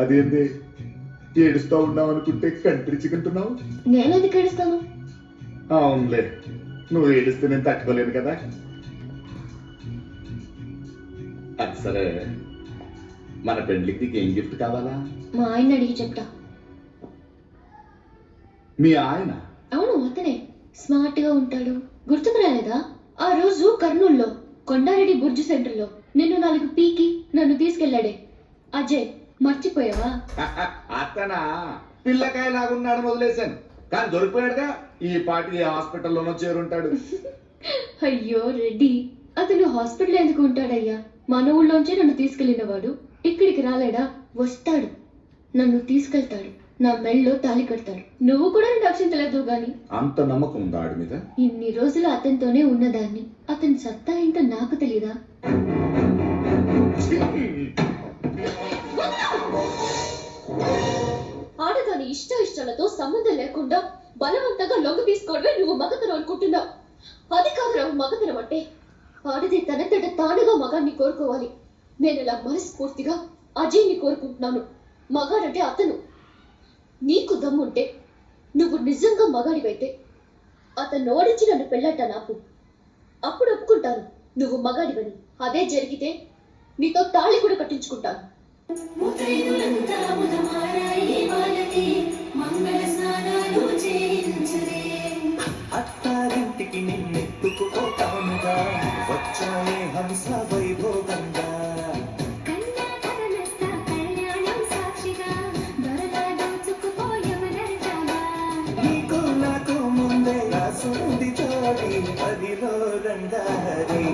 అదేంది ఏడుస్తా ఉన్నావు అనుకుంటే కంట్రిచుకుంటున్నావు? నేను ఎందుకు ఏడుస్తాను? అవునులే, నువ్వు ఏడుస్తే నేను తట్టుకోలేను కదా. అది సరే, మన పెళ్లికి నీకు ఏం గిఫ్ట్ కావాలా? మా ఆయన అడిగి చెప్తా. మీ ఆయన? అవును, అతనే. స్మార్ట్ గా ఉంటాడు. గుర్తుకు రాలేదా? ఆ రోజు కర్నూల్లో కొండారెడ్డి బుర్జు సెంటర్ లో నిన్ను 4 పీకి నన్ను తీసుకెళ్లాడే అజయ్, మర్చిపోయావా? అతనా? పిల్లకాయలాగున్నాడు వదిలేశాను, కానీ దొరికిపోయాడుగా. ఈ పాటి హాస్పిటల్లోనో చేరుంటాడు. అయ్యో రెడ్డి, అతను హాస్పిటల్ ఎందుకు ఉంటాడయ్యా? మన ఊళ్ళోంచే నన్ను తీసుకెళ్లిన వాడు ఇక్కడికి రాలేడా? వస్తాడు, నన్ను తీసుకెళ్తాడు, నా మెళ్ళలో తాళి కడతాడు. నువ్వు కూడా నన్ను రక్షించలేదు గాని. అంత నమ్మకం ఉందా ఆడి మీద? ఇన్ని రోజులు అతనితోనే ఉన్నదాన్ని. అతని సత్తా ఏంటో నాకు తెలీదా? ఆడదాని ఇష్టాలతో సంబంధం లేకుండా బలవంతంగా లొంగ తీసుకోవడమే నువ్వు మగతనం అనుకుంటున్నావు. అది కాదురా మగతనం అంటే. ఆడది తనంతట తానుగా మగాన్ని కోరుకోవాలి. నేను ఇలా మనస్ఫూర్తిగా అజయ్ని కోరుకుంటున్నాను. మగాడంటే అతను. నీకు దమ్ముంటే, నువ్వు నిజంగా మగాడివైతే అతను ఓడించి నన్ను పెళ్ళాట నాకు. అప్పుడు ఒప్పుకుంటాను నువ్వు మగాడివని. అదే జరిగితే నీతో తాళి కూడా కట్టించుకుంటాను. అత్తారింటికి నిన్నెత్తుకుపోతానుగా, వచ్చానే హంస వైభోగంగా. నీకు నాకు ముందే రాసుంది జోడి, పదిలో రంగారి.